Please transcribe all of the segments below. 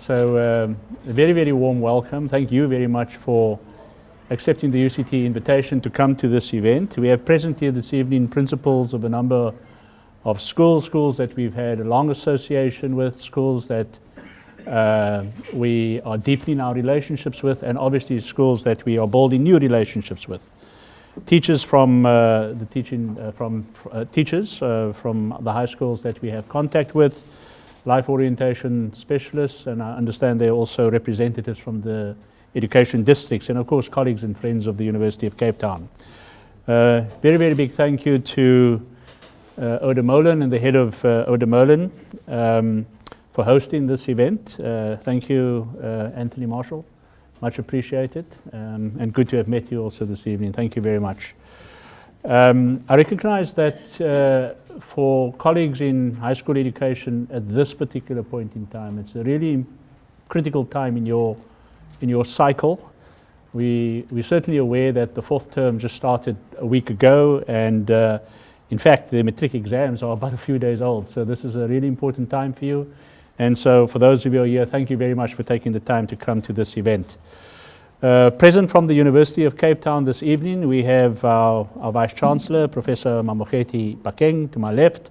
A very, very warm welcome. Thank you very much for accepting the UCT invitation to come to this event. We have present here this evening principals of a number of schools that we've had a long association with, schools that we are deepening our relationships with, and obviously schools that we are building new relationships with. Teachers from teachers from the high schools that we have contact with, life orientation specialists, and I understand they're also representatives from the education districts, and of course colleagues and friends of the University of Cape Town. Very, very big thank you to Oude Molen and the head of Oude Molen for hosting this event. Thank you, Anthony Marshall. Much appreciated, and good to have met you also this evening. Thank you very much. I recognize that for colleagues in high school education at this particular point in time, it's a really critical time in your cycle. We're certainly aware that the fourth term just started a week ago, and in fact the matric exams are about a few days old, so this is a really important time for you. And so for those of you who are here, thank you very much for taking the time to come to this event. Present from the University of Cape Town this evening, we have our Vice-Chancellor, Professor Mamokgethi Phakeng, to my left,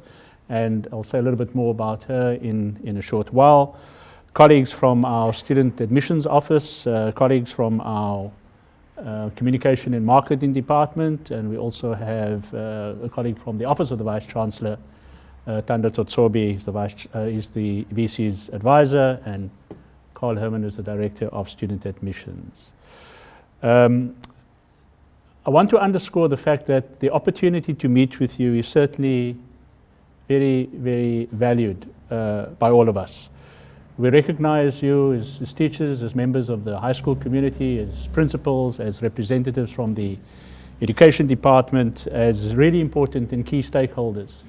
and I'll say a little bit more about her in a short while. Colleagues from our Student Admissions Office, colleagues from our Communication and Marketing Department, and we also have a colleague from the Office of the Vice-Chancellor, Tanda Tsotsobi is the VC's advisor, and Carl Herman is the Director of Student Admissions. I want to underscore the fact that the opportunity to meet with you is certainly very, very valued by all of us. We recognize you as teachers, as members of the high school community, as principals, as representatives from the education department, as really important and key stakeholders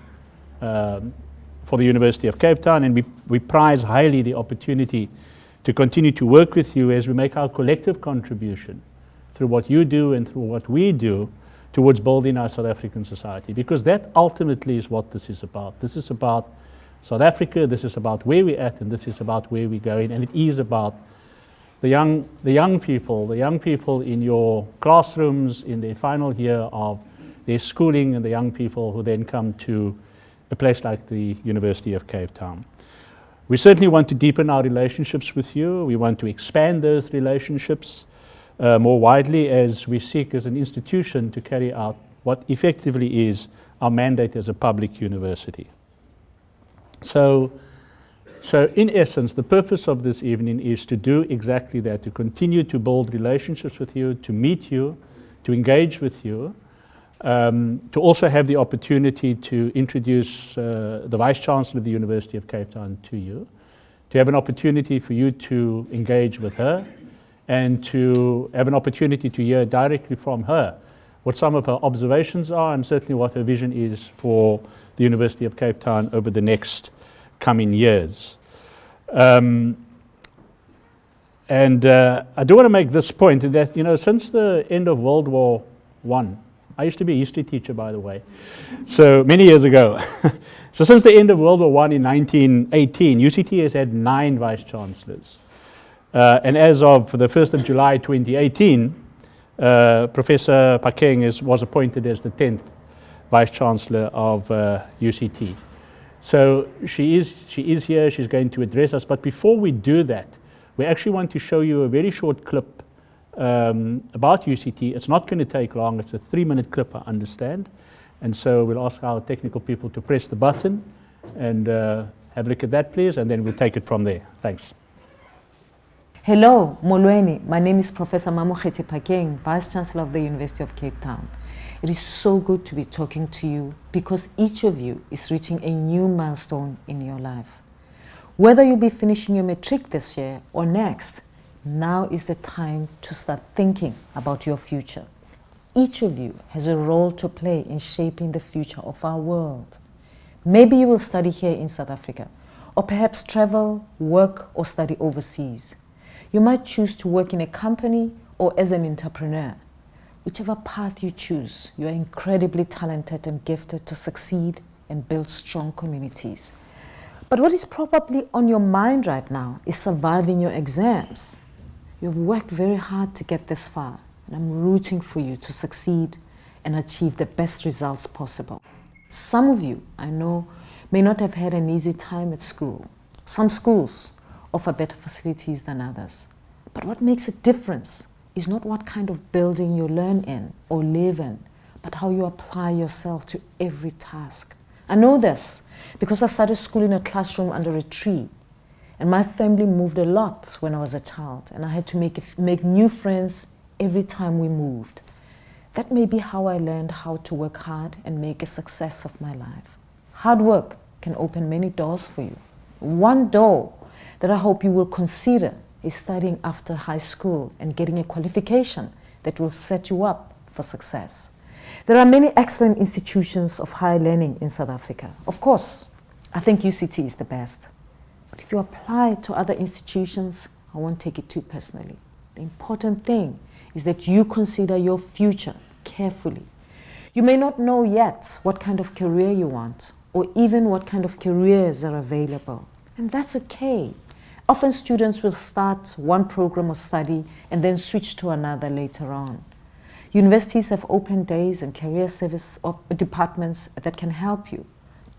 for the University of Cape Town, and we prize highly the opportunity to continue to work with you as we make our collective contribution through what you do and through what we do towards building our South African society, because that ultimately is what this is about. This is about South Africa, this is about where we're at, and this is about where we're going, and it is about the young people in your classrooms in their final year of their schooling, and the young people who then come to a place like the University of Cape Town. We certainly want to deepen our relationships with you. We want to expand those relationships more widely as we seek as an institution to carry out what effectively is our mandate as a public university. So in essence, the purpose of this evening is to do exactly that, to continue to build relationships with you, to meet you, to engage with you, to also have the opportunity to introduce the Vice-Chancellor of the University of Cape Town to you, to have an opportunity for you to engage with her, and to have an opportunity to hear directly from her what some of her observations are, and certainly what her vision is for the University of Cape Town over the next coming years. I do want to make this point that, you know, since the end of World War I used to be a history teacher, by the way, so many years ago. So since the end of World War I in 1918, UCT has had 9 Vice-Chancellors. And as of the 1st of July 2018, Professor Phakeng was appointed as the 10th Vice-Chancellor of UCT. So she is here, she's going to address us, but before we do that, we actually want to show you a very short clip about UCT. It's not going to take long. It's a 3-minute clip, I understand. And so we'll ask our technical people to press the button and have a look at that, please, and then we'll take it from there. Thanks. Hello, Molweni. My name is Professor Mamokgethi Phakeng, Vice-Chancellor of the University of Cape Town. It is so good to be talking to you because each of you is reaching a new milestone in your life. Whether you'll be finishing your matric this year or next, now is the time to start thinking about your future. Each of you has a role to play in shaping the future of our world. Maybe you will study here in South Africa, or perhaps travel, work, or study overseas. You might choose to work in a company or as an entrepreneur. Whichever path you choose, you are incredibly talented and gifted to succeed and build strong communities. But what is probably on your mind right now is surviving your exams. You've worked very hard to get this far, and I'm rooting for you to succeed and achieve the best results possible. Some of you, I know, may not have had an easy time at school. Some schools offer better facilities than others. But what makes a difference is not what kind of building you learn in or live in, but how you apply yourself to every task. I know this because I started school in a classroom under a tree, and my family moved a lot when I was a child, and I had to make new friends every time we moved. That may be how I learned how to work hard and make a success of my life. Hard work can open many doors for you. One door that I hope you will consider is studying after high school and getting a qualification that will set you up for success. There are many excellent institutions of higher learning in South Africa. Of course, I think UCT is the best. But if you apply to other institutions, I won't take it too personally. The important thing is that you consider your future carefully. You may not know yet what kind of career you want, or even what kind of careers are available. And that's okay. Often students will start one program of study and then switch to another later on. Universities have open days and career service departments that can help you.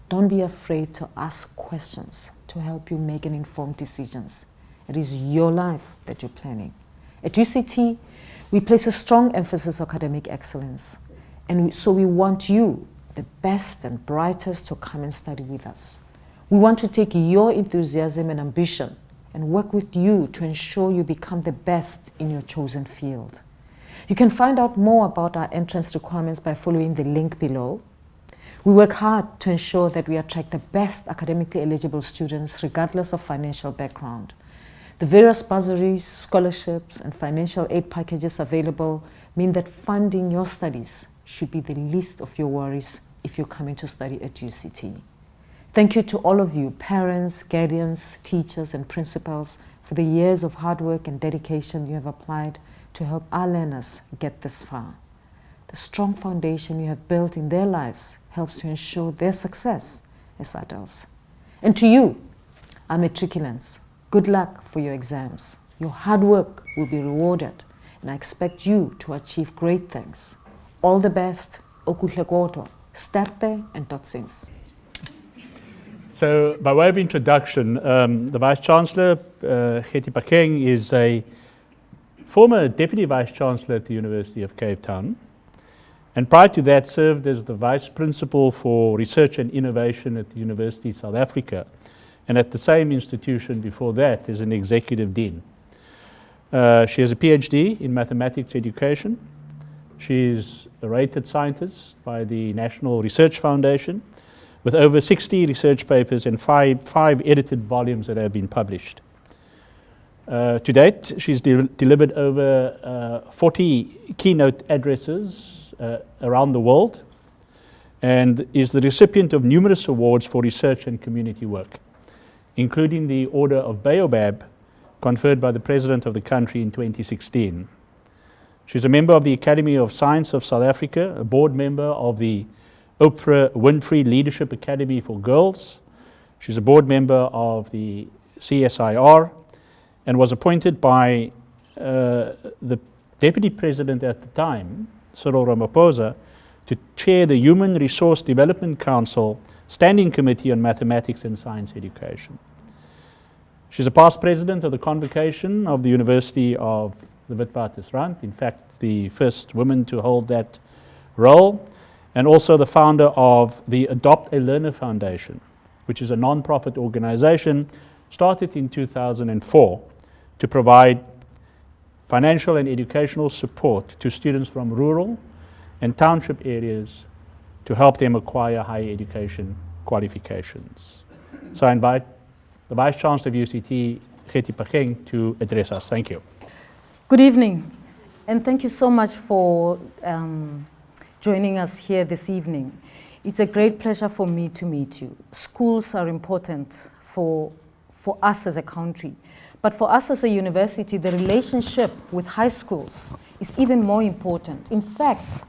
Don't be afraid to ask questions to help you make informed decisions. It is your life that you're planning. At UCT, we place a strong emphasis on academic excellence. And so we want you, the best and brightest, to come and study with us. We want to take your enthusiasm and ambition and work with you to ensure you become the best in your chosen field. You can find out more about our entrance requirements by following the link below. We work hard to ensure that we attract the best academically eligible students regardless of financial background. The various bursaries, scholarships, and financial aid packages available mean that funding your studies should be the least of your worries if you're coming to study at UCT. Thank you to all of you, parents, guardians, teachers, and principals, for the years of hard work and dedication you have applied to help our learners get this far. The strong foundation you have built in their lives helps to ensure their success as adults. And to you, our matriculants, good luck for your exams. Your hard work will be rewarded, and I expect you to achieve great things. All the best, okuhle kodwa, sterkte and totsiens. So, by way of introduction, the Vice-Chancellor, Phakeng, is a former Deputy Vice-Chancellor at the University of Cape Town, and prior to that served as the Vice Principal for Research and Innovation at the University of South Africa, and at the same institution before that as an Executive Dean. She has a PhD in Mathematics Education. She is a rated scientist by the National Research Foundation, with over 60 research papers and five edited volumes that have been published. To date, she's delivered over 40 keynote addresses around the world, and is the recipient of numerous awards for research and community work, including the Order of Baobab, conferred by the President of the country in 2016. She's a member of the Academy of Science of South Africa, a board member of the Oprah Winfrey Leadership Academy for Girls. She's a board member of the CSIR and was appointed by the Deputy President at the time, Cyril Ramaphosa, to chair the Human Resource Development Council Standing Committee on Mathematics and Science Education. She's a past president of the Convocation of the University of the Witwatersrand, in fact, the first woman to hold that role, and also the founder of the Adopt a Learner Foundation, which is a non-profit organization started in 2004 to provide financial and educational support to students from rural and township areas to help them acquire higher education qualifications. So I invite the Vice-Chancellor of UCT, Phakeng, to address us. Thank you. Good evening, and thank you so much for joining us here this evening. It's a great pleasure for me to meet you. Schools are important for us as a country, but for us as a university, the relationship with high schools is even more important. In fact,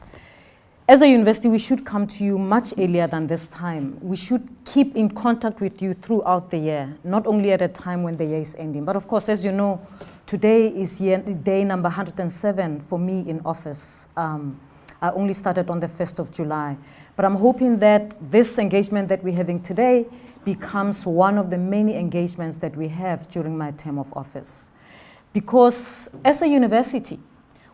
As a university, we should come to you much earlier than this time. We should keep in contact with you throughout the year, not only at a time when the year is ending. But of course, as you know, today is day number 107 for me in office. I only started on the 1st of July. But I'm hoping that this engagement that we're having today becomes one of the many engagements that we have during my term of office. Because as a university,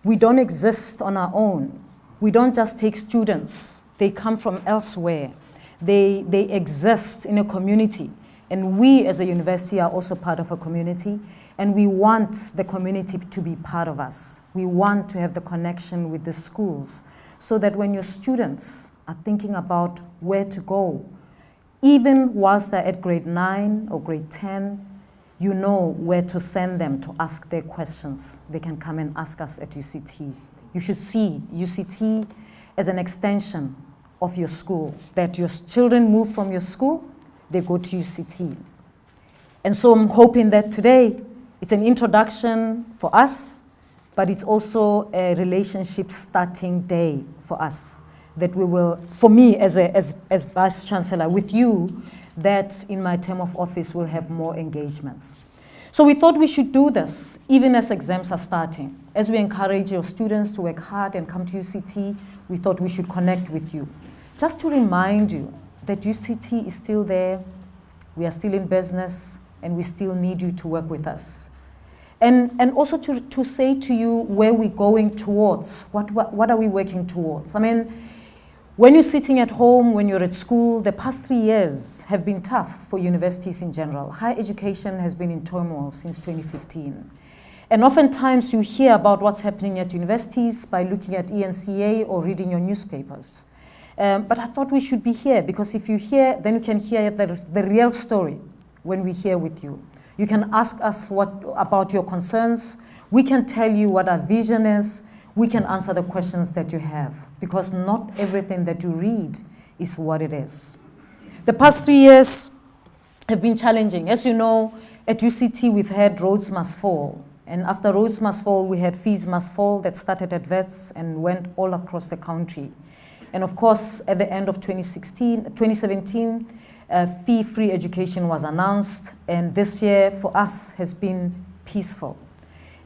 we don't exist on our own. We don't just take students. They come from elsewhere. They exist in a community. And we as a university are also part of a community. And we want the community to be part of us. We want to have the connection with the schools so that when your students are thinking about where to go, even whilst they're at grade 9 or grade 10, you know where to send them to ask their questions. They can come and ask us at UCT. You should see UCT as an extension of your school, that your children move from your school, they go to UCT. And so I'm hoping that today it's an introduction for us, but it's also a relationship starting day for us, that we will, for me as Vice-Chancellor with you, that in my term of office we'll have more engagements. So we thought we should do this, even as exams are starting. As we encourage your students to work hard and come to UCT, we thought we should connect with you. Just to remind you that UCT is still there, we are still in business, and we still need you to work with us. And also to say to you where we're going towards, what are we working towards? I mean, when you're sitting at home, when you're at school, the past 3 years have been tough for universities in general. Higher education has been in turmoil since 2015. And oftentimes you hear about what's happening at universities by looking at ENCA or reading your newspapers. But I thought we should be here, because if you hear, then you can hear the real story when we're here with you. You can ask us about your concerns. We can tell you what our vision is. We can answer the questions that you have, because not everything that you read is what it is. The past 3 years have been challenging. As you know, at UCT we've had Roads Must Fall. And after Roads Must Fall, we had Fees Must Fall that started at VETS and went all across the country. And of course, at the end of 2017, fee-free education was announced. And this year for us has been peaceful.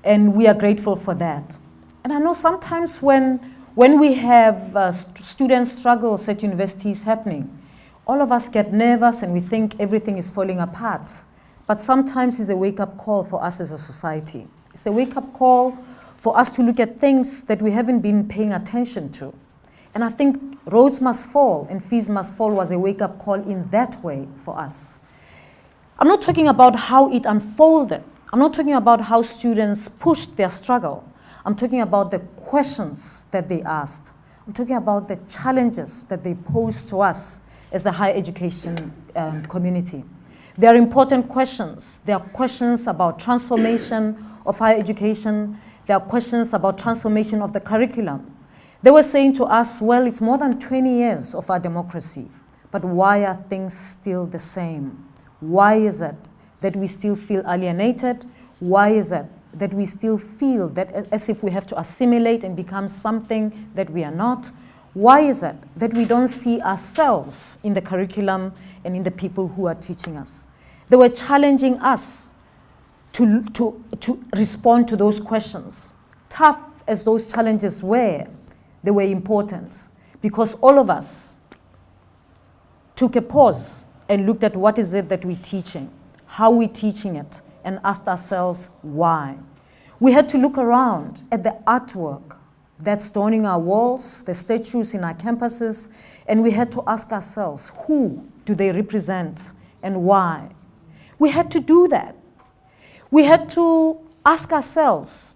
And we are grateful for that. And I know sometimes when we have student struggles at universities happening, all of us get nervous and we think everything is falling apart. But sometimes it's a wake-up call for us as a society. It's a wake-up call for us to look at things that we haven't been paying attention to. And I think Roads Must Fall and Fees Must Fall was a wake-up call in that way for us. I'm not talking about how it unfolded. I'm not talking about how students pushed their struggle. I'm talking about the questions that they asked. I'm talking about the challenges that they posed to us as the higher education community. They are important questions. There are questions about transformation of higher education. There are questions about transformation of the curriculum. They were saying to us, well, it's more than 20 years of our democracy, but why are things still the same? Why is it that we still feel alienated? Why is it that we still feel that as if we have to assimilate and become something that we are not? Why is it that we don't see ourselves in the curriculum and in the people who are teaching us? They were challenging us to respond to those questions. Tough as those challenges were, they were important, because all of us took a pause and looked at what is it that we're teaching, how we're teaching it, and asked ourselves why. We had to look around at the artwork that's adorning our walls, the statues in our campuses, and we had to ask ourselves, who do they represent and why? We had to do that. We had to ask ourselves.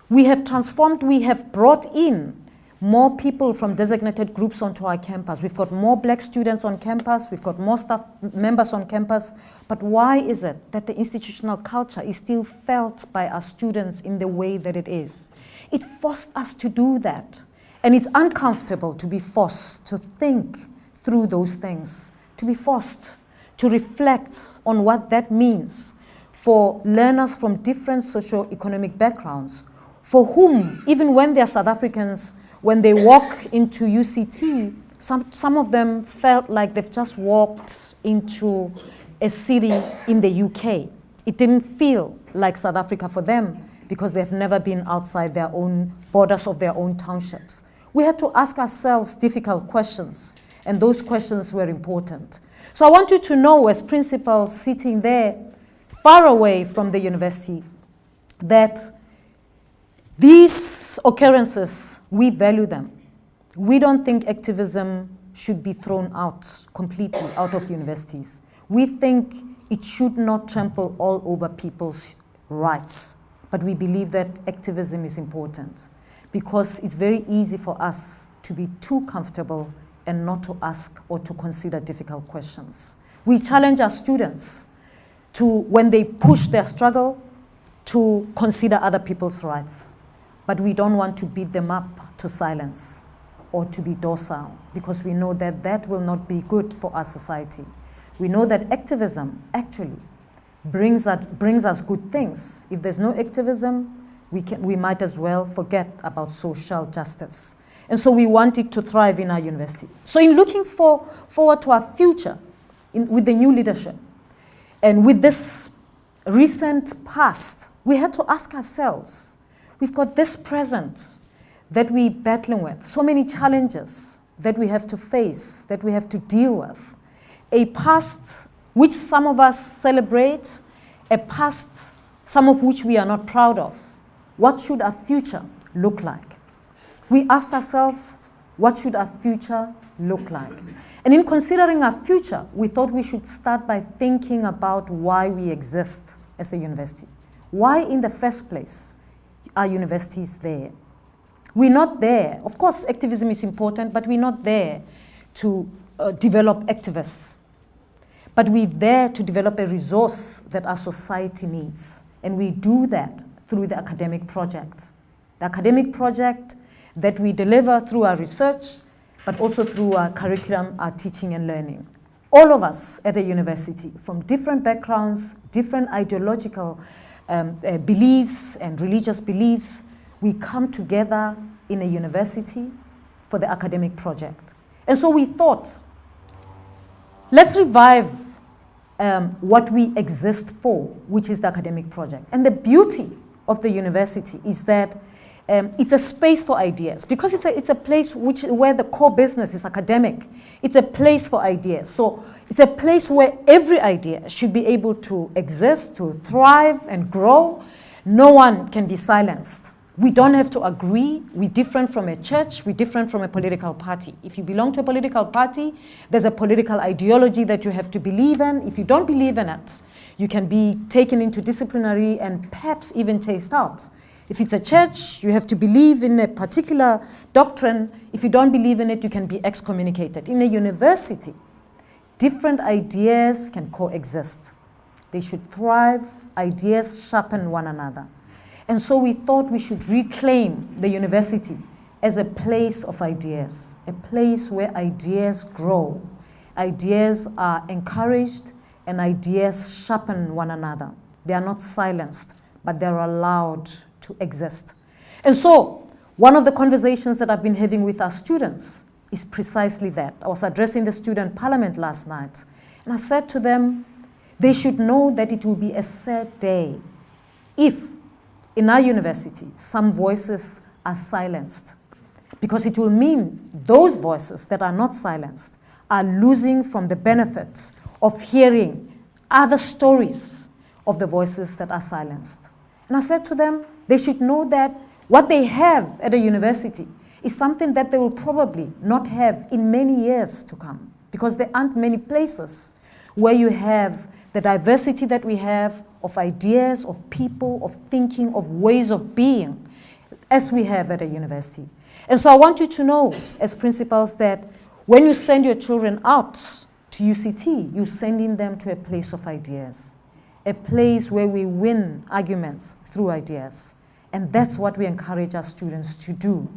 We have transformed, we have brought in more people from designated groups onto our campus. We've got more black students on campus, we've got more staff members on campus, but why is it that the institutional culture is still felt by our students in the way that it is? It forced us to do that. And it's uncomfortable to be forced to think through those things, to be forced to reflect on what that means for learners from different socio-economic backgrounds, for whom, even when they're South Africans, when they walk into UCT, some of them felt like they've just walked into a city in the UK. It didn't feel like South Africa for them because they've never been outside their own borders of their own townships. We had to ask ourselves difficult questions, and those questions were important. So I want you to know, as principals sitting there far away from the university, that these occurrences, we value them. We don't think activism should be thrown out completely out of universities. We think it should not trample all over people's rights, but we believe that activism is important because it's very easy for us to be too comfortable and not to ask or to consider difficult questions. We challenge our students to, when they push their struggle, to consider other people's rights. But we don't want to beat them up to silence or to be docile, because we know that that will not be good for our society. We know that activism actually brings us good things. If there's no activism, we might as well forget about social justice. And so we want it to thrive in our university. So in looking forward to our future with the new leadership, and with this recent past, we had to ask ourselves, we've got this present that we're battling with, so many challenges that we have to face, that we have to deal with. A past which some of us celebrate, a past some of which we are not proud of. What should our future look like? We asked ourselves, what should our future look like? And in considering our future, we thought we should start by thinking about why we exist as a university. Why in the first place are universities there? We're not there. Of course, activism is important, but we're not there to develop activists. But we're there to develop a resource that our society needs. And we do that through the academic project. The academic project that we deliver through our research, but also through our curriculum, our teaching and learning. All of us at the university, from different backgrounds, different ideological beliefs and religious beliefs, we come together in a university for the academic project. And so we thought, let's revive what we exist for, which is the academic project. And the beauty of the university is that it's a space for ideas, because it's a place where the core business is academic. It's a place for ideas. So it's a place where every idea should be able to exist, to thrive and grow. No one can be silenced. We don't have to agree. We're different from a church. We're different from a political party. If you belong to a political party, there's a political ideology that you have to believe in. If you don't believe in it, you can be taken into disciplinary and perhaps even chased out. If it's a church, you have to believe in a particular doctrine. If you don't believe in it, you can be excommunicated. In a university, different ideas can coexist. They should thrive. Ideas sharpen one another. And so we thought we should reclaim the university as a place of ideas, a place where ideas grow. Ideas are encouraged and ideas sharpen one another. They are not silenced, but they're allowed to exist. And so one of the conversations that I've been having with our students is precisely that. I was addressing the student parliament last night, and I said to them, they should know that it will be a sad day if in our university some voices are silenced, because it will mean those voices that are not silenced are losing from the benefits of hearing other stories of the voices that are silenced. And I said to them, they should know that what they have at a university is something that they will probably not have in many years to come, because there aren't many places where you have the diversity that we have of ideas, of people, of thinking, of ways of being, as we have at a university. And so I want you to know, as principals, that when you send your children out to UCT, you're sending them to a place of ideas, a place where we win arguments through ideas. And that's what we encourage our students to do.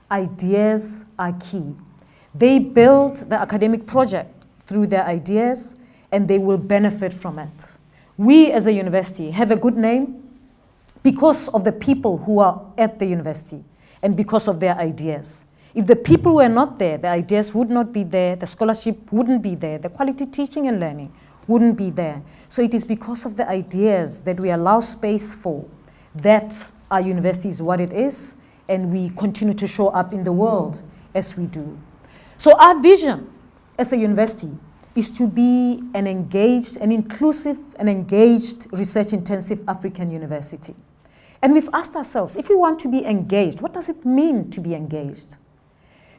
Ideas are key. They build the academic project through their ideas, and they will benefit from it. We as a university have a good name because of the people who are at the university. and because of their ideas. If the people were not there, the ideas would not be there, the scholarship wouldn't be there, the quality teaching and learning wouldn't be there. So it is because of the ideas that we allow space for that our university is what it is, and we continue to show up in the world as we do. So our vision as a university is to be an engaged, an inclusive, and engaged research-intensive African university. And we've asked ourselves, if we want to be engaged, what does it mean to be engaged?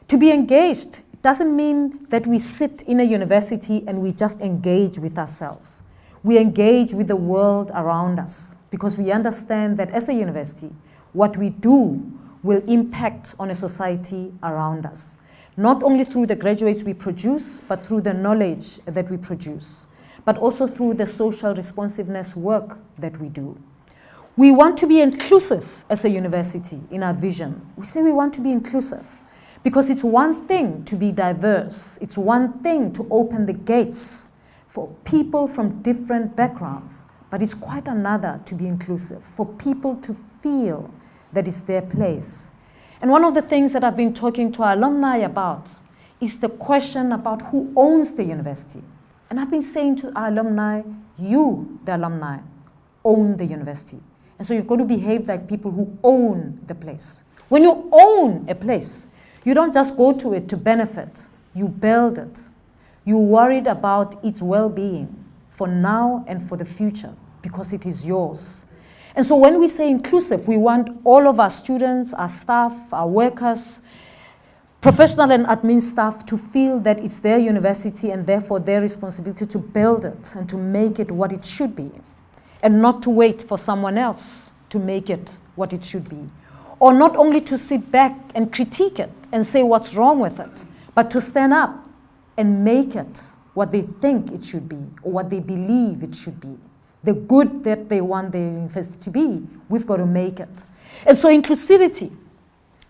To be engaged doesn't mean that we sit in a university and we just engage with ourselves. We engage with the world around us because we understand that as a university, what we do will impact on a society around us. Not only through the graduates we produce, but through the knowledge that we produce, but also through the social responsiveness work that we do. We want to be inclusive as a university in our vision. We say we want to be inclusive because it's one thing to be diverse. It's one thing to open the gates for people from different backgrounds, but it's quite another to be inclusive, for people to feel that it's their place. And one of the things that I've been talking to our alumni about is the question about who owns the university. And I've been saying to our alumni, you, the alumni, own the university. And so you've got to behave like people who own the place. When you own a place, you don't just go to it to benefit, you build it. You're worried about its well-being for now and for the future because it is yours. And so when we say inclusive, we want all of our students, our staff, our workers, professional and admin staff to feel that it's their university and therefore their responsibility to build it and to make it what it should be, and not to wait for someone else to make it what it should be. Or not only to sit back and critique it and say what's wrong with it, but to stand up and make it what they think it should be or what they believe it should be. The good that they want their university to be, we've got to make it. And so inclusivity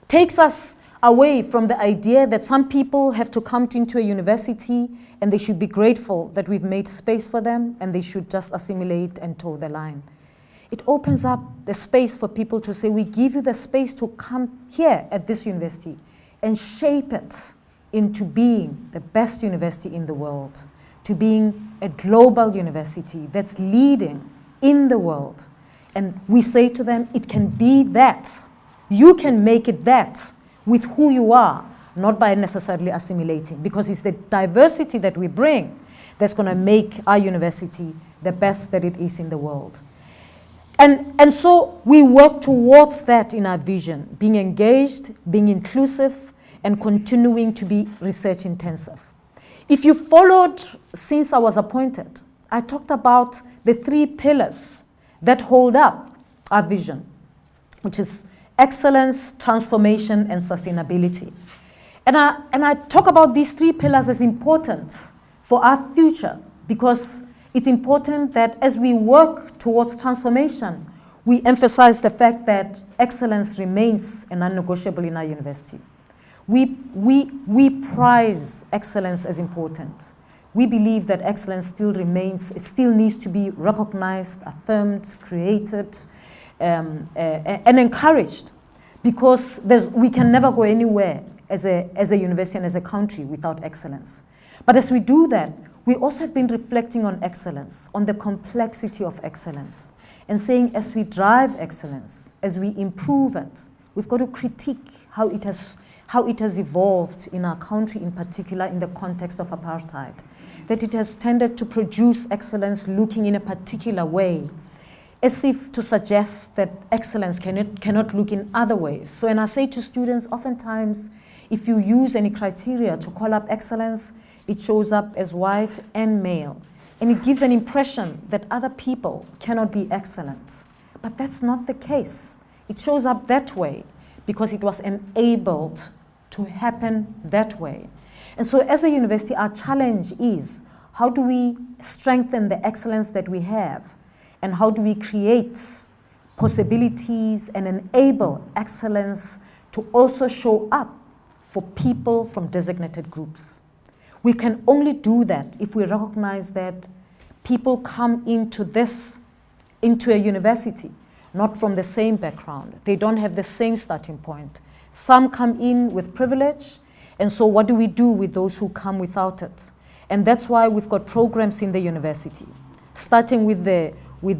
takes us away from the idea that some people have to come into a university and they should be grateful that we've made space for them and they should just assimilate and toe the line. It opens up the space for people to say, we give you the space to come here at this university and shape it into being the best university in the world, to being a global university that's leading in the world. And we say to them, it can be that. You can make it that with who you are, not by necessarily assimilating, because it's the diversity that we bring that's going to make our university the best that it is in the world. And so we work towards that in our vision, being engaged, being inclusive, and continuing to be research intensive. If you followed since I was appointed, I talked about the 3 pillars that hold up our vision, which is excellence, transformation, and sustainability. And I talk about these 3 pillars as important for our future because it's important that as we work towards transformation, we emphasize the fact that excellence remains a non-negotiable in our university. We prize excellence as important. We believe that excellence still remains, it still needs to be recognized, affirmed, created, and encouraged, because we can never go anywhere as a university and as a country without excellence. But as we do that, we also have been reflecting on excellence, on the complexity of excellence, and saying as we drive excellence, as we improve it, we've got to critique how it has evolved in our country, in particular in the context of apartheid, that it has tended to produce excellence looking in a particular way, as if to suggest that excellence cannot look in other ways. So when I say to students, oftentimes, if you use any criteria to call up excellence, it shows up as white and male. And it gives an impression that other people cannot be excellent. But that's not the case. It shows up that way because it was enabled to happen that way. And so as a university, our challenge is, how do we strengthen the excellence that we have? And how do we create possibilities and enable excellence to also show up for people from designated groups? We can only do that if we recognize that people come into a university not from the same background. They don't have the same starting point. Some come in with privilege, and so what do we do with those who come without it? And that's why we've got programs in the university, starting with the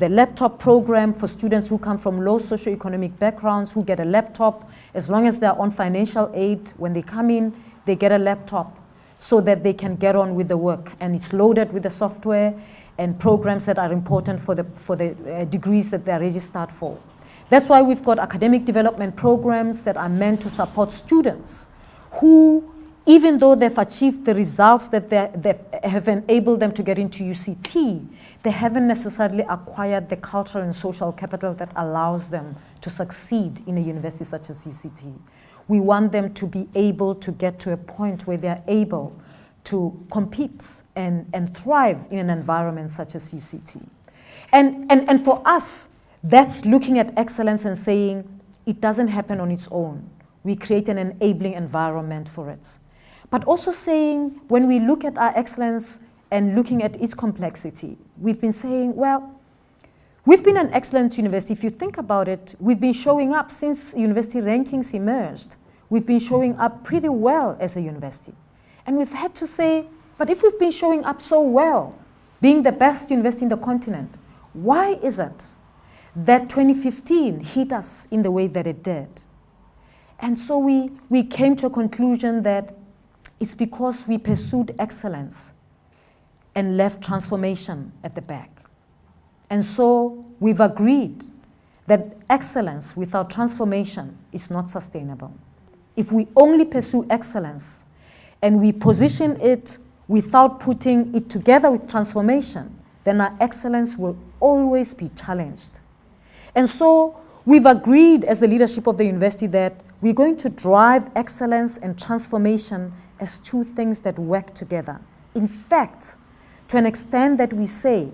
laptop program for students who come from low socioeconomic backgrounds, who get a laptop. As long as they're on financial aid, when they come in, they get a laptop so that they can get on with the work. And it's loaded with the software and programs that are important for the degrees that they're registered for. That's why we've got academic development programs that are meant to support students who, even though they've achieved the results that have enabled them to get into UCT, they haven't necessarily acquired the cultural and social capital that allows them to succeed in a university such as UCT. We want them to be able to get to a point where they're able to compete and thrive in an environment such as UCT. And for us, that's looking at excellence and saying it doesn't happen on its own. We create an enabling environment for it. But also saying, when we look at our excellence and looking at its complexity, we've been saying, well, we've been an excellent university. If you think about it, we've been showing up since university rankings emerged. We've been showing up pretty well as a university. And we've had to say, but if we've been showing up so well, being the best university in the continent, why is it that 2015 hit us in the way that it did? And so we came to a conclusion that it's because we pursued excellence and left transformation at the back. And so we've agreed that excellence without transformation is not sustainable. If we only pursue excellence and we position it without putting it together with transformation, then our excellence will always be challenged. And so we've agreed as the leadership of the university that we're going to drive excellence and transformation as two things that work together. In fact, to an extent that we say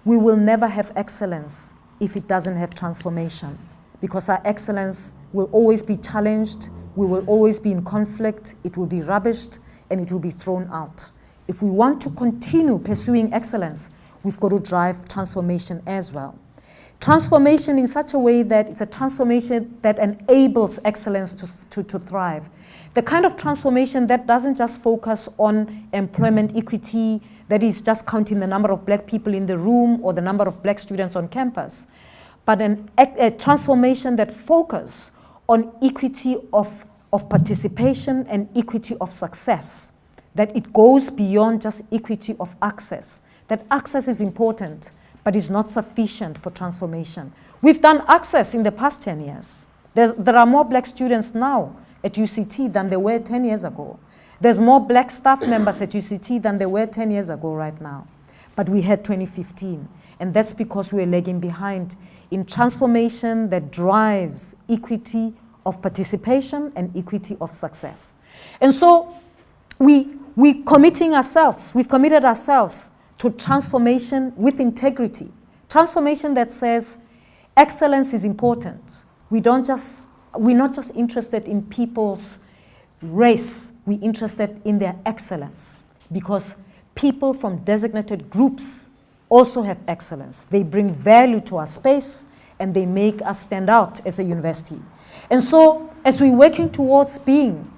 we will never have excellence if it doesn't have transformation, because our excellence will always be challenged, we will always be in conflict, it will be rubbished, and it will be thrown out. If we want to continue pursuing excellence, we've got to drive transformation as well. Transformation in such a way that it's a transformation that enables excellence to thrive. The kind of transformation that doesn't just focus on employment equity, that is just counting the number of black people in the room or the number of black students on campus, but a transformation that focuses on equity of participation and equity of success, that it goes beyond just equity of access, that access is important, but is not sufficient for transformation. We've done access in the past 10 years. There are more black students now at UCT than there were 10 years ago. There's more black staff members at UCT than there were 10 years ago right now. But we had 2015, and that's because we're lagging behind in transformation that drives equity of participation and equity of success. And so we've committed ourselves to transformation with integrity. Transformation that says excellence is important. We're not just interested in people's race, we're interested in their excellence, because people from designated groups also have excellence. They bring value to our space and they make us stand out as a university. And so as we're working towards being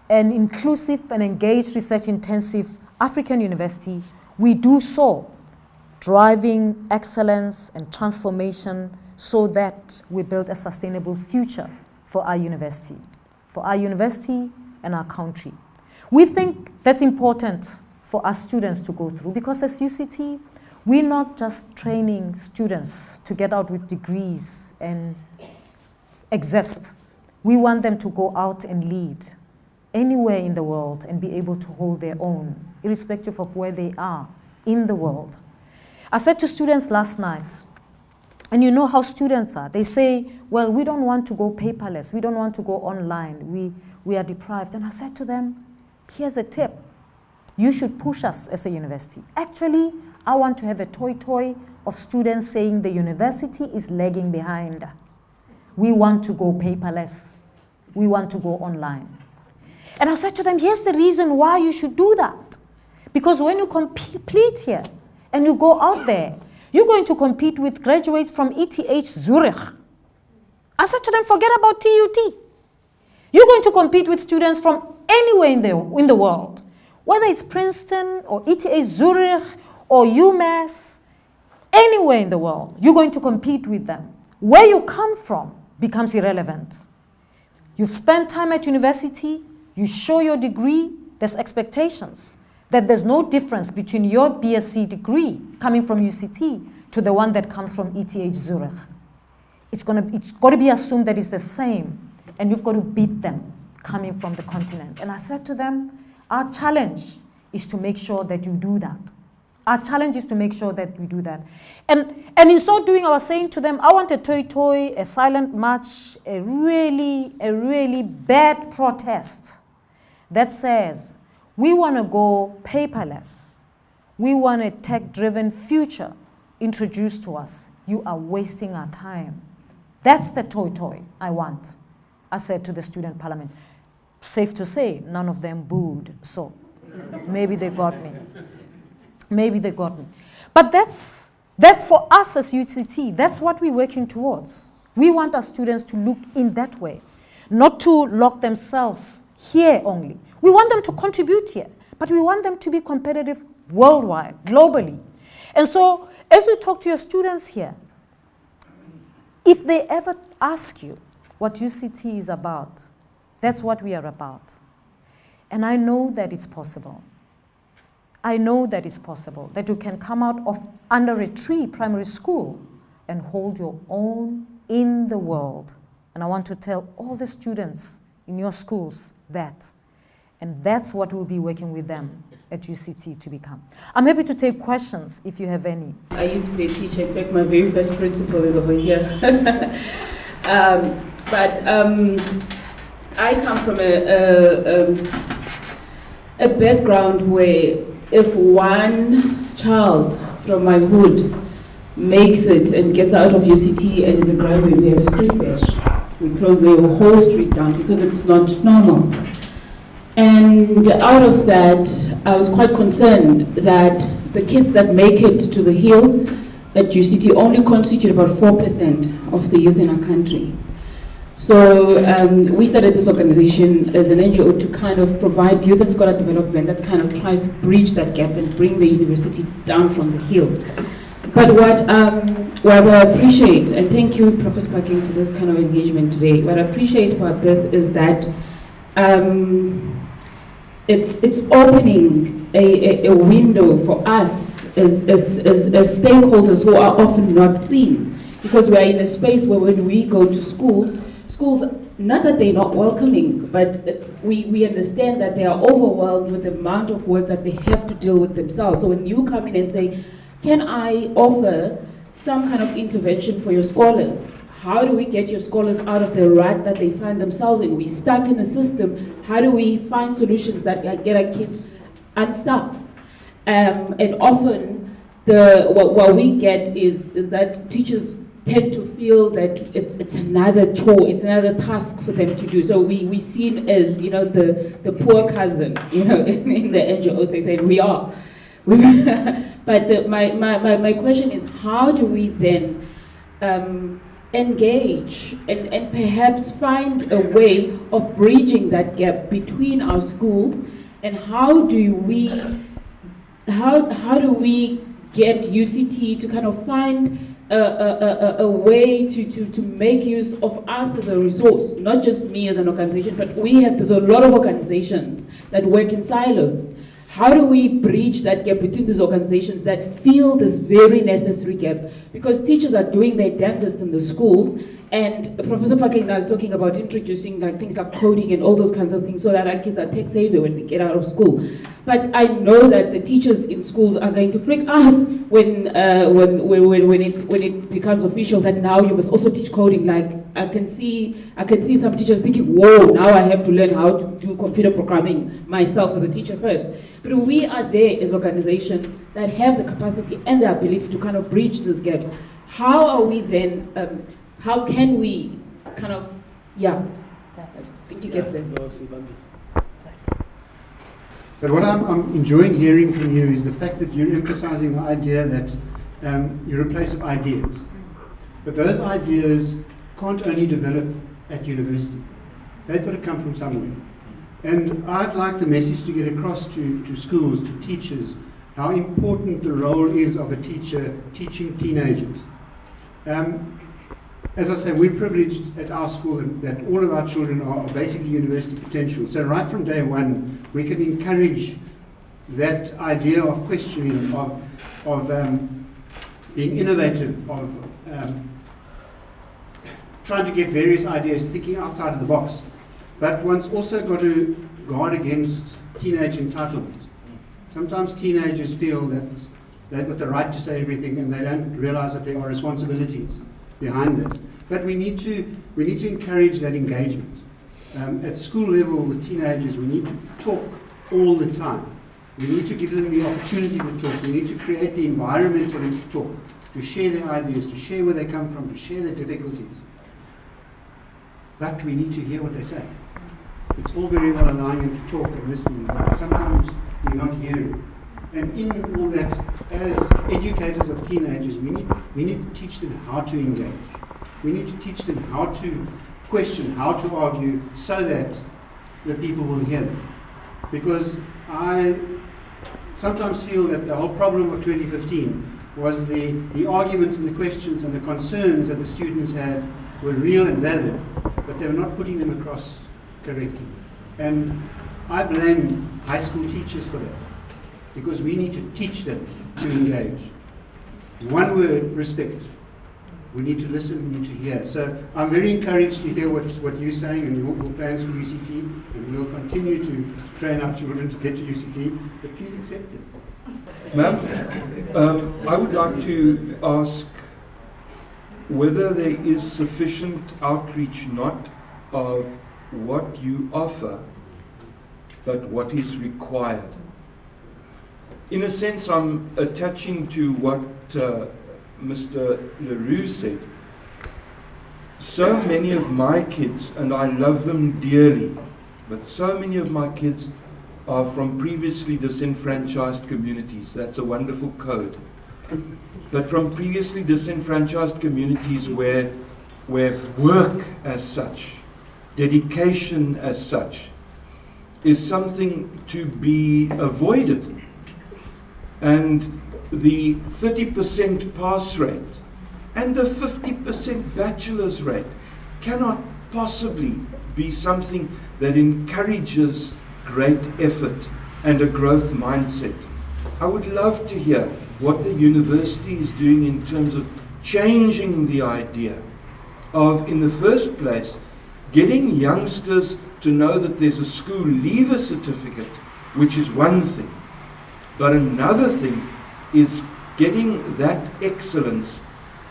an inclusive and engaged research-intensive African university, we do so driving excellence and transformation so that we build a sustainable future for our university and our country. We think that's important for our students to go through, because as UCT, we're not just training students to get out with degrees and exist. We want them to go out and lead anywhere in the world and be able to hold their own, irrespective of where they are in the world. I said to students last night, and you know how students are, they say, well, we don't want to go paperless, we don't want to go online, we are deprived. And I said to them, here's a tip. You should push us as a university. Actually, I want to have a toy of students saying the university is lagging behind. We want to go paperless. We want to go online. And I said to them, here's the reason why you should do that. Because when you complete here and you go out there, you're going to compete with graduates from ETH Zurich. I said to them, forget about TUT. You're going to compete with students from anywhere in the world, whether it's Princeton or ETH Zurich or UMass, anywhere in the world, you're going to compete with them. Where you come from becomes irrelevant. You've spent time at university, you show your degree, there's expectations that there's no difference between your BSc degree coming from UCT to the one that comes from ETH Zurich. It's got to be assumed that it's the same, and you've got to beat them coming from the continent. And I said to them, our challenge is to make sure that you do that. Our challenge is to make sure that we do that. And in so doing, I was saying to them, I want a toy, a silent march, a really bad protest that says, we want to go paperless. We want a tech-driven future introduced to us. You are wasting our time. That's the toy I want, I said to the student parliament. Safe to say, none of them booed, so maybe they got me. Maybe they got me. But that's for us as UCT, that's what we're working towards. We want our students to look in that way, not to lock themselves here only. We want them to contribute here, but we want them to be competitive worldwide, globally. And so, as you talk to your students here, if they ever ask you what UCT is about, that's what we are about. And I know that it's possible. I know that it's possible, that you can come out of under a tree primary school and hold your own in the world. And I want to tell all the students in your schools that. And that's what we'll be working with them at UCT to become. I'm happy to take questions if you have any. I used to be a teacher. In fact, my very first principal is over here. I come from a background where if one child from my hood makes it and gets out of UCT and is a graduate, we have a street bash. We close the whole street down because it's not normal. And out of that, I was quite concerned that the kids that make it to the hill at UCT only constitute about 4% of the youth in our country. So we started this organization as an NGO to kind of provide youth and scholar development that kind of tries to bridge that gap and bring the university down from the hill. But what I appreciate, and thank you, Professor Phakeng, for this kind of engagement today, what I appreciate about this is that it's opening a window for us as stakeholders who are often not seen. Because we are in a space where when we go to schools, not that they're not welcoming, but we understand that they are overwhelmed with the amount of work that they have to deal with themselves. So when you come in and say, can I offer some kind of intervention for your scholars? How do we get your scholars out of the rut that they find themselves in? We're stuck in a system. How do we find solutions that get our kids unstuck? And often, what we get is that teachers tend to feel that it's another chore, it's another task for them to do. So we seen as, the poor cousin, in the NGO sector, and we are. But my question is, how do we then engage and perhaps find a way of bridging that gap between our schools, and how do we get UCT to kind of find a way to make use of us as a resource, not just me as an organization, but there's a lot of organizations that work in silos. How do we bridge that gap between these organizations that feel this very necessary gap? Because teachers are doing their damnedest in the schools, and Professor Phakeng now is talking about introducing things like coding and all those kinds of things so that our kids are tech savvy when they get out of school. But I know that the teachers in schools are going to freak out when it becomes official that now you must also teach coding. Like I can see some teachers thinking, whoa, now I have to learn how to do computer programming myself as a teacher first. But we are there as organizations that have the capacity and the ability to kind of bridge these gaps. How are we then? How can we kind of, I think you get there. But what I'm enjoying hearing from you is the fact that you're emphasizing the idea that you're a place of ideas. But those ideas can't only develop at university. They've got to come from somewhere. And I'd like the message to get across to schools, to teachers, how important the role is of a teacher teaching teenagers. As I say, we're privileged at our school that all of our children are basically university potential. So right from day one, we can encourage that idea of questioning, of being innovative, of trying to get various ideas, thinking outside of the box. But one's also got to guard against teenage entitlement. Sometimes teenagers feel that they've got the right to say everything and they don't realize that there are responsibilities behind it. But we need to encourage that engagement. At school level with teenagers, we need to talk all the time. We need to give them the opportunity to talk. We need to create the environment for them to talk, to share their ideas, to share where they come from, to share their difficulties. But we need to hear what they say. It's all very well allowing them to talk and listening, but sometimes we're not hearing. And in all that, as educators of teenagers, we need to teach them how to engage. We need to teach them how to question, how to argue, so that the people will hear them. Because I sometimes feel that the whole problem of 2015 was the arguments and the questions and the concerns that the students had were real and valid, but they were not putting them across correctly. And I blame high school teachers for that, because we need to teach them to engage. One word, respect. We need to listen, we need to hear. So I'm very encouraged to hear what you're saying and your plans for UCT, and we'll continue to train our children to get to UCT, but please accept it. Ma'am, I would like to ask whether there is sufficient outreach, not of what you offer, but what is required. In a sense, I'm attaching to what Mr. LaRue said. So many of my kids, and I love them dearly, but so many of my kids are from previously disenfranchised communities. That's a wonderful code. But from previously disenfranchised communities where work as such, dedication as such, is something to be avoided. And the 30% pass rate and the 50% bachelor's rate cannot possibly be something that encourages great effort and a growth mindset. I would love to hear what the university is doing in terms of changing the idea of, in the first place, getting youngsters to know that there's a school leaver certificate, which is one thing. But another thing is getting that excellence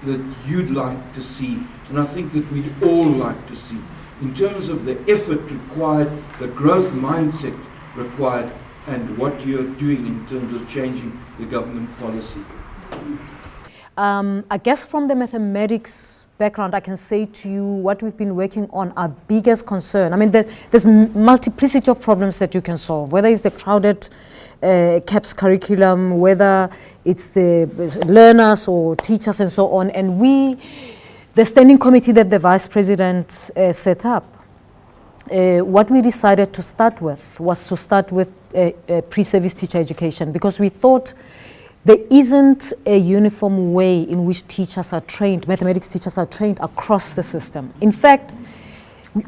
that you'd like to see, and I think that we'd all like to see, in terms of the effort required, the growth mindset required, and what you're doing in terms of changing the government policy. I guess from the mathematics background, I can say to you what we've been working on, our biggest concern. I mean, there's multiplicity of problems that you can solve, whether it's the crowded CAPS curriculum, whether it's the learners or teachers and so on. And the standing committee that the Vice President set up, what we decided to start with was to start with pre-service teacher education, because we thought there isn't a uniform way in which teachers are trained, mathematics teachers are trained across the system. In fact,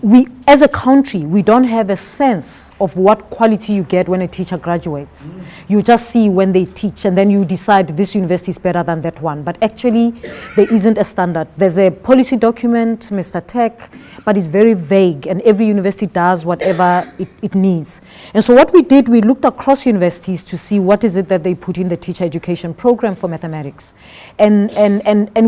we, as a country, we don't have a sense of what quality you get when a teacher graduates. You just see when they teach, and then you decide this university is better than that one. But actually, there isn't a standard. There's a policy document, Mr. Tech, but it's very vague, and every university does whatever it needs. And so what we did, we looked across universities to see what is it that they put in the teacher education program for mathematics. And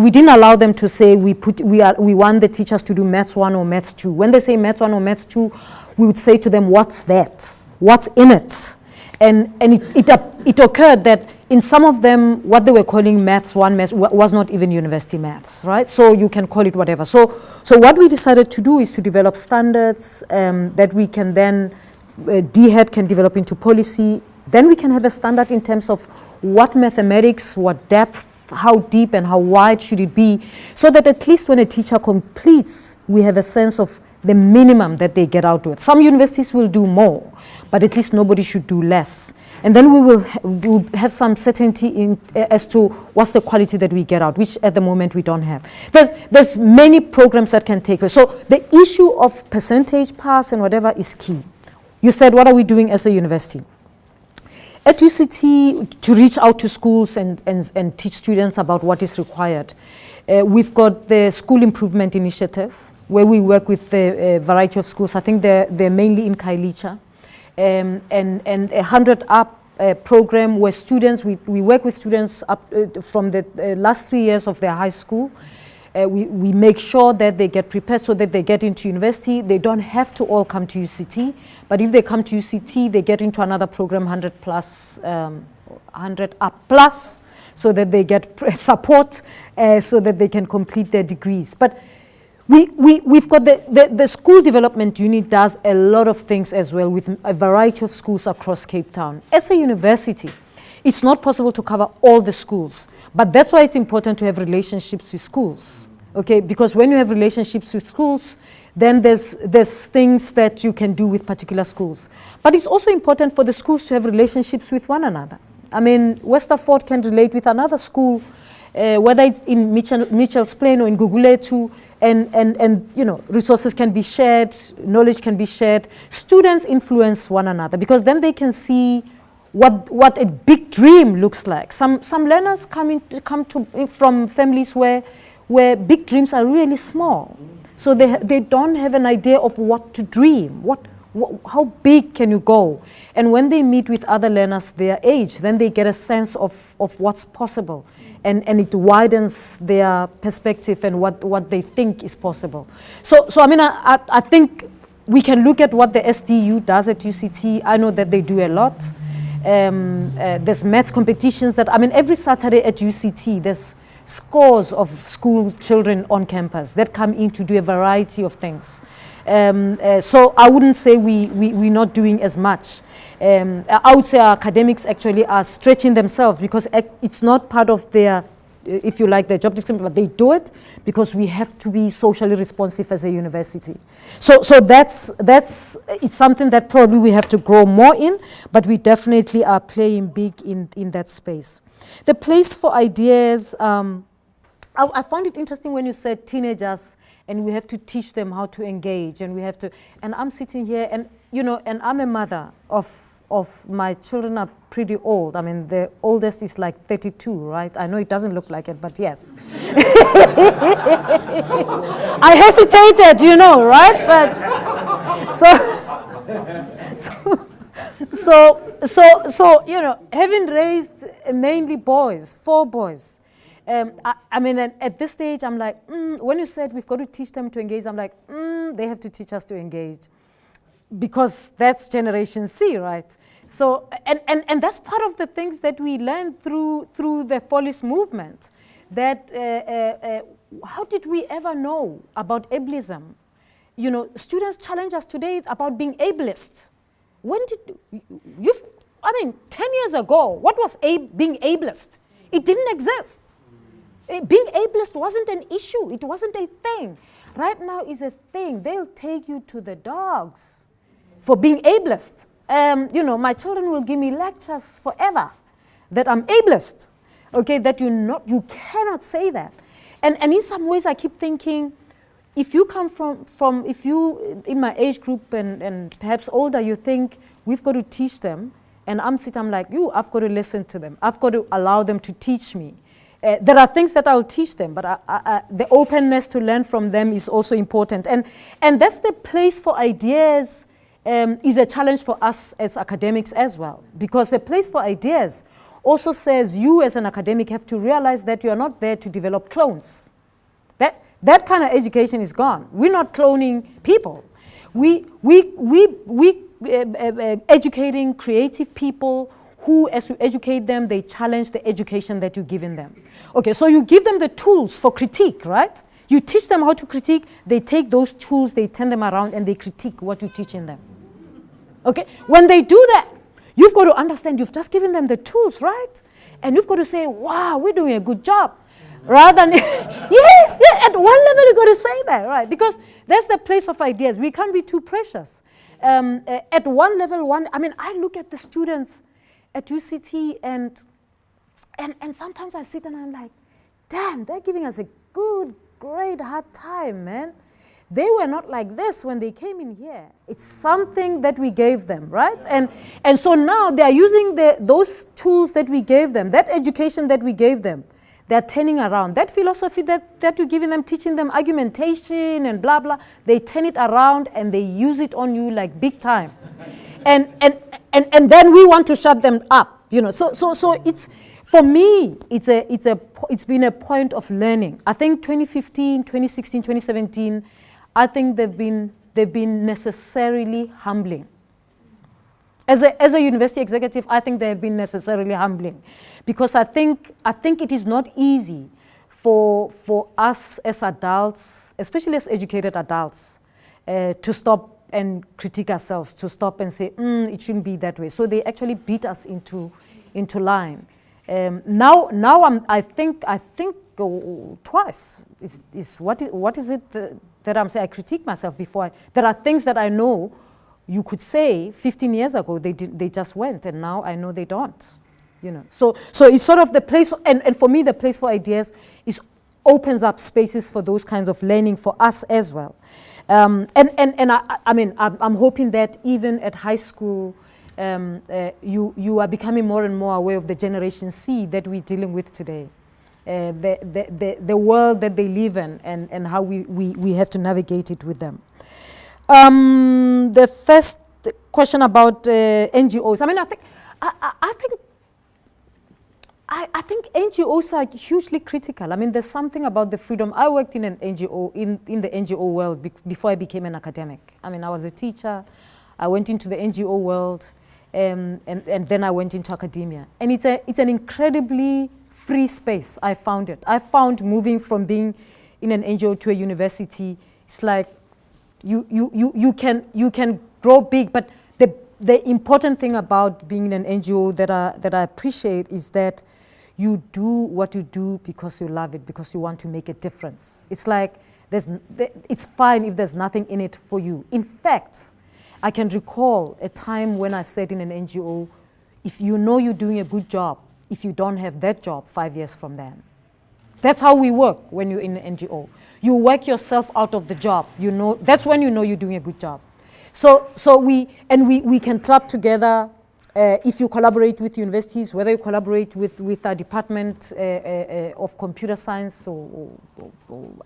we didn't allow them to say we want the teachers to do Maths 1 or Maths 2. When they say Maths 1 or Maths 2, we would say to them, what's that? What's in it? And it occurred that in some of them, what they were calling Maths 1 maths was not even university maths, right? So you can call it whatever. So what we decided to do is to develop standards that we can then, DHEAD can develop into policy. Then we can have a standard in terms of what mathematics, what depth, depth, how deep and how wide should it be, so that at least when a teacher completes, we have a sense of the minimum that they get out of it. Some universities will do more, but at least nobody should do less. And then we'll have some certainty as to what's the quality that we get out, which at the moment we don't have. There's many programs that can take place. So the issue of percentage pass and whatever is key. You said, what are we doing as a university? At UCT, to reach out to schools and teach students about what is required, we've got the School Improvement Initiative, where we work with a variety of schools. I think they're mainly in Khayelitsha. And a 100 Up program where students, we work with students up from the last 3 years of their high school. We make sure that they get prepared so that they get into university. They don't have to all come to UCT, but if they come to UCT, they get into another program, 100 Up Plus, so that they get support so that they can complete their degrees. But we've got the school development unit does a lot of things as well with a variety of schools across Cape Town. As a university, it's not possible to cover all the schools, but that's why it's important to have relationships with schools, okay? Because when you have relationships with schools, then there's things that you can do with particular schools. But it's also important for the schools to have relationships with one another. I mean, Westerford can relate with another school, whether it's in Mitchell's Plain or in Guguletu, and you know, resources can be shared, knowledge can be shared. Students influence one another because then they can see what a big dream looks like. Some learners come from families where big dreams are really small, so they don't have an idea of what to dream. How big can you go? And when they meet with other learners their age, then they get a sense of what's possible. And it widens their perspective and what they think is possible. So I mean, I think we can look at what the SDU does at UCT. I know that they do a lot. There's maths competitions that, I mean, every Saturday at UCT, there's scores of school children on campus that come in to do a variety of things. So I wouldn't say we're not doing as much. I would say our academics actually are stretching themselves because it's not part of their, if you like, their job description, but they do it because we have to be socially responsive as a university. So that's it's something that probably we have to grow more in, but we definitely are playing big in that space. The place for ideas, I found it interesting when you said teenagers and we have to teach them how to engage, and we have to, and I'm sitting here and, you know, and I'm a mother of my children are pretty old. I mean, the oldest is like 32, right? I know it doesn't look like it, but yes. I hesitated, you know, right? But so you know, having raised mainly boys, 4 boys, I mean, at this stage, I'm like, when you said we've got to teach them to engage, I'm like, they have to teach us to engage, because that's Generation C, right? So, and that's part of the things that we learned through the Follis movement. That how did we ever know about ableism? You know, students challenge us today about being ableist. When did you? I mean, 10 years ago, what was being ableist? It didn't exist. Being ableist wasn't an issue. It wasn't a thing. Right now is a thing. They'll take you to the dogs for being ableist. You know, my children will give me lectures forever that I'm ableist. Okay, that you cannot say that. And in some ways, I keep thinking, if you come from if you in my age group and perhaps older, you think we've got to teach them, and I'm like, I've got to listen to them. I've got to allow them to teach me. There are things that I'll teach them, but the openness to learn from them is also important. And that's the place for ideas is a challenge for us as academics as well. Because the place for ideas also says you as an academic have to realize that you are not there to develop clones. That kind of education is gone. We're not cloning people. We educating creative people who, as you educate them, they challenge the education that you're giving them. Okay, so you give them the tools for critique, right? You teach them how to critique, they take those tools, they turn them around, and they critique what you're teaching them. Okay, when they do that, You've got to understand, you've just given them the tools, right? And you've got to say, wow, we're doing a good job. Rather than, yes, yeah, at one level you've got to say that, right? Because that's the place of ideas. We can't be too precious. At one level, I look at the students at UCT and sometimes I sit and I'm like, damn, they're giving us a good, great, hard time, man. They were not like this when they came in here. It's something that we gave them, right? And so now they are using those tools that we gave them, that education that we gave them. They're turning around. That philosophy that you're giving them, teaching them argumentation and blah, blah, they turn it around and they use it on you like big time. And then we want to shut them up, you know. So it's, for me, it's been a point of learning. I think 2015, 2016, 2017, I think they've been necessarily humbling. As a university executive, I think they have been necessarily humbling, because I think it is not easy for us as adults, especially as educated adults, to stop and critique ourselves, to stop and say, it shouldn't be that way. So they actually beat us into line. Now I think twice is what is it that I'm saying? I critique myself before. There are things that I know you could say 15 years ago they just went, and now I know they don't. You know, so it's sort of the place, and for me the place for ideas opens up spaces for those kinds of learning for us as well. I'm hoping that even at high school, you are becoming more and more aware of the Generation C that we're dealing with today, the world that they live in, and how we have to navigate it with them. The first question about NGOs. I think NGOs are hugely critical. I mean, there's something about the freedom. I worked in an NGO, in the NGO world before I became an academic. I mean, I was a teacher. I went into the NGO world, and then I went into academia. And it's an incredibly free space. I found it. I found moving from being in an NGO to a university, it's like you can grow big, but the important thing about being in an NGO that I appreciate is that you do what you do because you love it, because you want to make a difference. It's like it's fine if there's nothing in it for you. In fact, I can recall a time when I said in an NGO, if you know you're doing a good job, if you don't have that job 5 years from then. That's how we work when you're in an NGO. You work yourself out of the job. You know, that's when you know you're doing a good job. So we can club together. If you collaborate with universities, whether you collaborate with our department of computer science or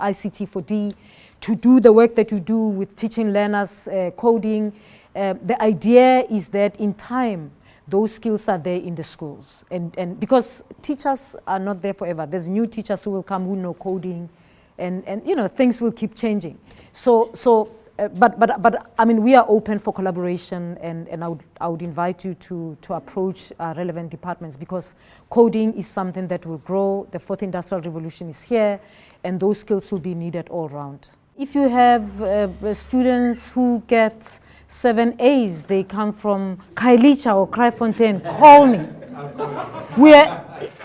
ICT 4D, to do the work that you do with teaching learners coding, the idea is that in time, those skills are there in the schools. And because teachers are not there forever. There's new teachers who will come who know coding, and you know, things will keep changing. But I mean, we are open for collaboration, and I would invite you to approach relevant departments, because coding is something that will grow. The fourth industrial revolution is here, and those skills will be needed all around. If you have students who get 7 A's, they come from Khayelitsha or Kraaifontein, call me.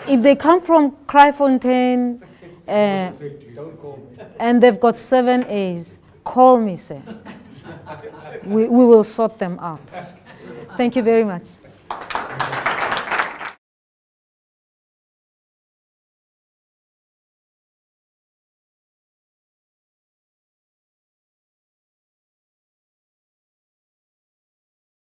If they come from Kraaifontein and they've got 7 A's, call me, sir. We will sort them out. Thank you very much.